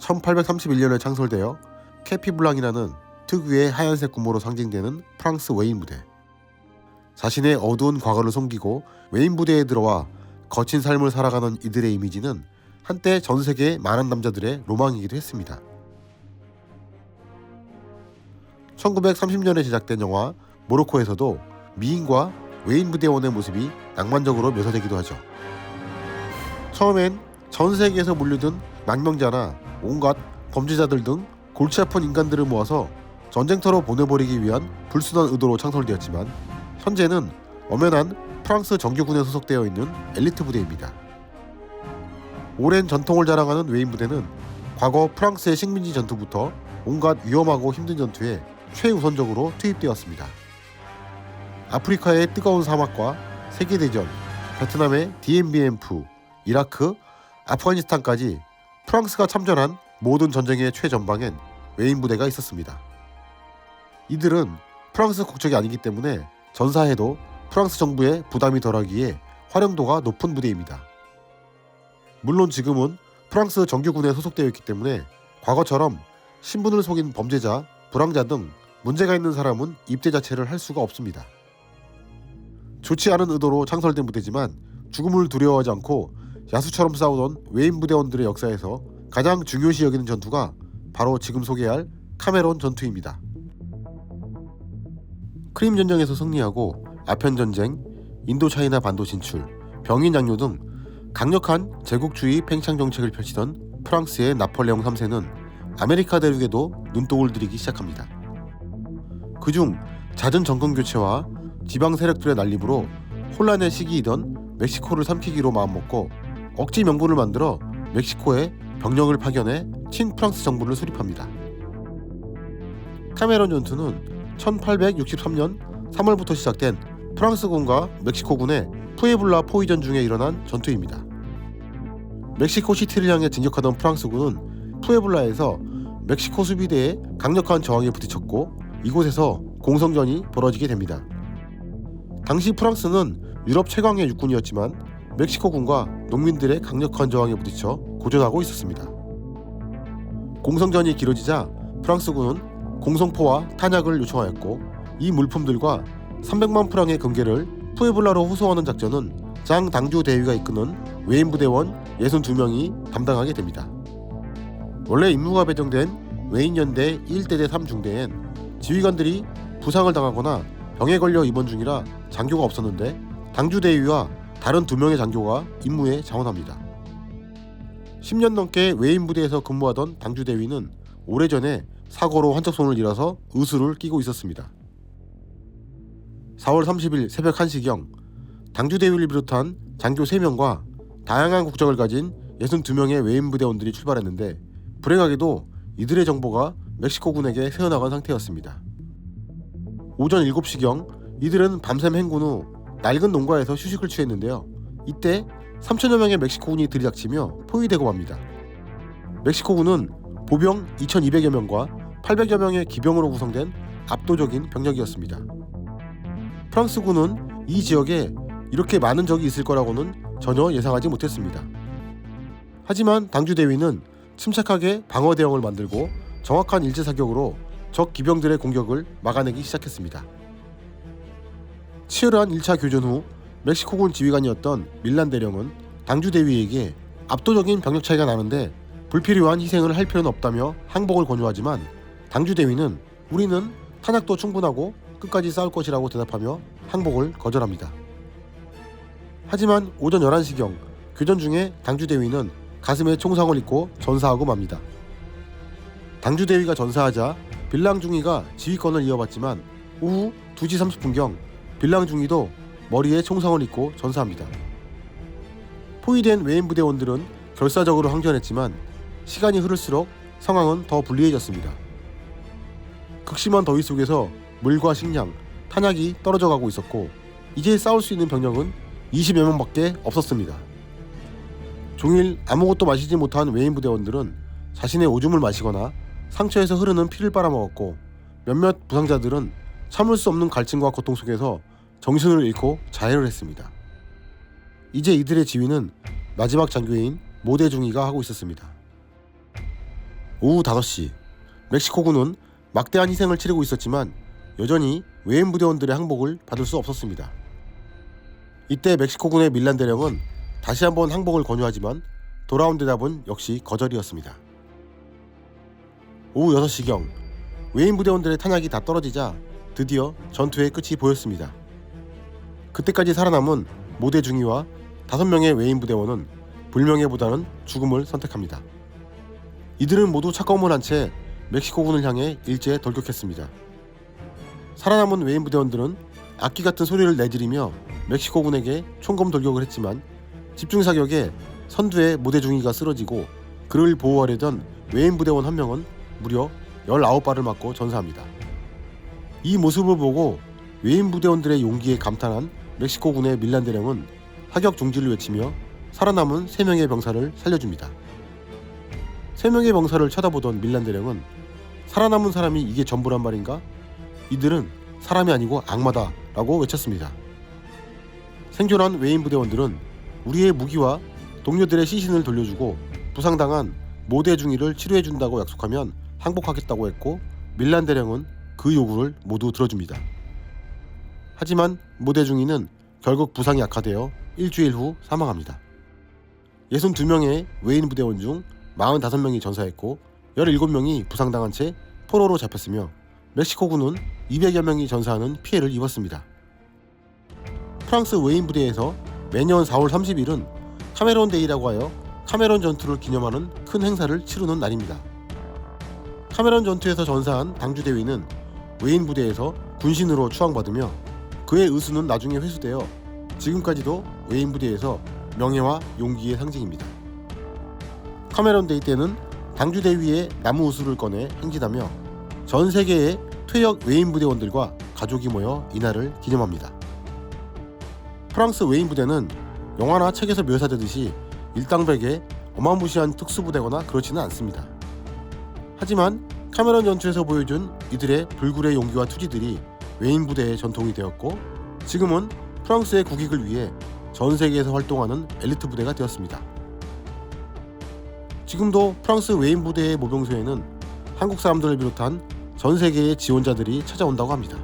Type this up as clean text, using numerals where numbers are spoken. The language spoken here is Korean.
1831년에 창설되어 캐피블랑이라는 특유의 하얀색 구모로 상징되는 프랑스 웨인 부대. 자신의 어두운 과거를 숨기고 웨인 부대에 들어와 거친 삶을 살아가는 이들의 이미지는 한때 전 세계 많은 남자들의 로망이기도 했습니다. 1930년에 제작된 영화 모로코에서도 미인과 웨인 부대원의 모습이 낭만적으로 묘사되기도 하죠. 처음엔 전 세계에서 몰려든 망명자나 온갖 범죄자들 등 골치 아픈 인간들을 모아서 전쟁터로 보내버리기 위한 불순한 의도로 창설되었지만 현재는 엄연한 프랑스 정규군에 소속되어 있는 엘리트 부대입니다. 오랜 전통을 자랑하는 웨인 부대는 과거 프랑스의 식민지 전투부터 온갖 위험하고 힘든 전투에 최우선적으로 투입되었습니다. 아프리카의 뜨거운 사막과 세계대전, 베트남의 디엠비엠프, 이라크, 아프가니스탄까지 프랑스가 참전한 모든 전쟁의 최전방엔 웨인 부대가 있었습니다. 이들은 프랑스 국적이 아니기 때문에 전사해도 프랑스 정부에 부담이 덜하기에 활용도가 높은 부대입니다. 물론 지금은 프랑스 정규군에 소속되어 있기 때문에 과거처럼 신분을 속인 범죄자, 불황자 등 문제가 있는 사람은 입대 자체를 할 수가 없습니다. 좋지 않은 의도로 창설된 부대지만 죽음을 두려워하지 않고 야수처럼 싸우던 웨인 부대원들의 역사에서 가장 중요시 여기는 전투가 바로 지금 소개할 카메론 전투입니다. 크림 전쟁에서 승리하고 아편전쟁, 인도차이나 반도 진출, 병인 양요 등 강력한 제국주의 팽창 정책을 펼치던 프랑스의 나폴레옹 3세는 아메리카 대륙에도 눈독을 들이기 시작합니다. 그중 잦은 정권 교체와 지방 세력들의 난립으로 혼란의 시기이던 멕시코를 삼키기로 마음먹고 억지 명분을 만들어 멕시코에 병력을 파견해 친프랑스 정부를 수립합니다. 카메론 전투는 1863년 3월부터 시작된 프랑스군과 멕시코군의 푸에블라 포위전 중에 일어난 전투입니다. 멕시코 시티를 향해 진격하던 프랑스군은 푸에블라에서 멕시코 수비대에 강력한 저항에 부딪혔고 이곳에서 공성전이 벌어지게 됩니다. 당시 프랑스는 유럽 최강의 육군이었지만 멕시코군과 농민들의 강력한 저항에 부딪혀 고전하고 있었습니다. 공성전이 길어지자 프랑스군은 공성포와 탄약을 요청하였고 이 물품들과 300만 프랑의 금괴를 푸에블라로 호송하는 작전은 장 당주 대위가 이끄는 웨인 부대원 62명이 담당하게 됩니다. 원래 임무가 배정된 웨인 연대 1대대 3중대엔 지휘관들이 부상을 당하거나 병에 걸려 입원 중이라 장교가 없었는데 당주 대위와 다른 2명의 장교가 임무에 자원합니다. 10년 넘게 웨인 부대에서 근무하던 당주 대위는 오래전에 사고로 한쪽 손을 잃어서 의수를 끼고 있었습니다. 4월 30일 새벽 1시경 당주 대위를 비롯한 장교 3명과 다양한 국적을 가진 62명의 웨인 부대원들이 출발했는데 불행하게도 이들의 정보가 멕시코군에게 새어나간 상태였습니다. 오전 7시경 이들은 밤샘 행군 후 낡은 농가에서 휴식을 취했는데요. 이때 3천여 명의 멕시코군이 들이닥치며 포위되고 맙니다. 멕시코군은 보병 2,200여 명과 800여 명의 기병으로 구성된 압도적인 병력이었습니다. 프랑스군은 이 지역에 이렇게 많은 적이 있을 거라고는 전혀 예상하지 못했습니다. 하지만 당주 대위는 침착하게 방어 대형을 만들고 정확한 일제 사격으로 적 기병들의 공격을 막아내기 시작했습니다. 치열한 1차 교전 후 멕시코군 지휘관이었던 밀란 대령은 당주 대위에게 압도적인 병력 차이가 나는데 불필요한 희생을 할 필요는 없다며 항복을 권유하지만 당주 대위는 우리는 탄약도 충분하고 끝까지 싸울 것이라고 대답하며 항복을 거절합니다. 하지만 오전 11시경 교전 중에 당주 대위는 가슴에 총상을 입고 전사하고 맙니다. 당주 대위가 전사하자 빌랑 중위가 지휘권을 이어받지만 오후 2시 30분경 빌랑 중위도 머리에 총상을 입고 전사합니다. 포위된 웨인 부대원들은 결사적으로 항전했지만 시간이 흐를수록 상황은 더 불리해졌습니다. 극심한 더위 속에서 물과 식량, 탄약이 떨어져가고 있었고 이제 싸울 수 있는 병력은 20여 명밖에 없었습니다. 종일 아무것도 마시지 못한 웨인 부대원들은 자신의 오줌을 마시거나 상처에서 흐르는 피를 빨아먹었고 몇몇 부상자들은 참을 수 없는 갈증과 고통 속에서 정신을 잃고 자해를 했습니다. 이제 이들의 지휘는 마지막 장교인 모대 중위가 하고 있었습니다. 오후 5시 멕시코군은 막대한 희생을 치르고 있었지만 여전히 외인 부대원들의 항복을 받을 수 없었습니다. 이때 멕시코군의 밀란 대령은 다시 한번 항복을 권유하지만 돌아온 대답은 역시 거절이었습니다. 오후 6시경 외인 부대원들의 탄약이 다 떨어지자 드디어 전투의 끝이 보였습니다. 그때까지 살아남은 모대 중위와 5명의 외인 부대원은 불명예보다는 죽음을 선택합니다. 이들은 모두 착검을 한 채 멕시코군을 향해 일제 돌격했습니다. 살아남은 외인 부대원들은 악기 같은 소리를 내지르며 멕시코군에게 총검 돌격을 했지만 집중사격에 선두의 모대 중위가 쓰러지고 그를 보호하려던 외인 부대원 한 명은 무려 19발을 맞고 전사합니다. 이 모습을 보고 외인 부대원들의 용기에 감탄한 멕시코군의 밀란 대령은 사격 중지를 외치며 살아남은 3명의 병사를 살려줍니다. 3명의 병사를 쳐다보던 밀란 대령은 살아남은 사람이 이게 전부란 말인가? 이들은 사람이 아니고 악마다 라고 외쳤습니다. 생존한 외인 부대원들은 우리의 무기와 동료들의 시신을 돌려주고 부상당한 모대 중위를 치료해준다고 약속하면 항복하겠다고 했고 밀란 대령은 그 요구를 모두 들어줍니다. 하지만 모대 중위는 결국 부상이 악화되어 일주일 후 사망합니다. 62명의 외인 부대원 중 45명이 전사했고 17명이 부상당한 채 포로로 잡혔으며 멕시코군은 200여 명이 전사하는 피해를 입었습니다. 프랑스 외인 부대에서 매년 4월 30일은 카메론 데이라고 하여 카메론 전투를 기념하는 큰 행사를 치르는 날입니다. 카메론 전투에서 전사한 당주 대위는 외인 부대에서 군신으로 추앙받으며 그의 의수는 나중에 회수되어 지금까지도 외인 부대에서 명예와 용기의 상징입니다. 카메론 데이 때는 당주 대위의 나무 우수를 꺼내 행진하며 전 세계의 퇴역 외인 부대원들과 가족이 모여 이날을 기념합니다. 프랑스 외인 부대는 영화나 책에서 묘사되듯이 일당백의 어마무시한 특수부대거나 그렇지는 않습니다. 하지만 카메론 전투에서 보여준 이들의 불굴의 용기와 투지들이 외인 부대의 전통이 되었고 지금은 프랑스의 국익을 위해 전 세계에서 활동하는 엘리트 부대가 되었습니다. 지금도 프랑스 외인 부대의 모병소에는 한국 사람들을 비롯한 전 세계의 지원자들이 찾아온다고 합니다.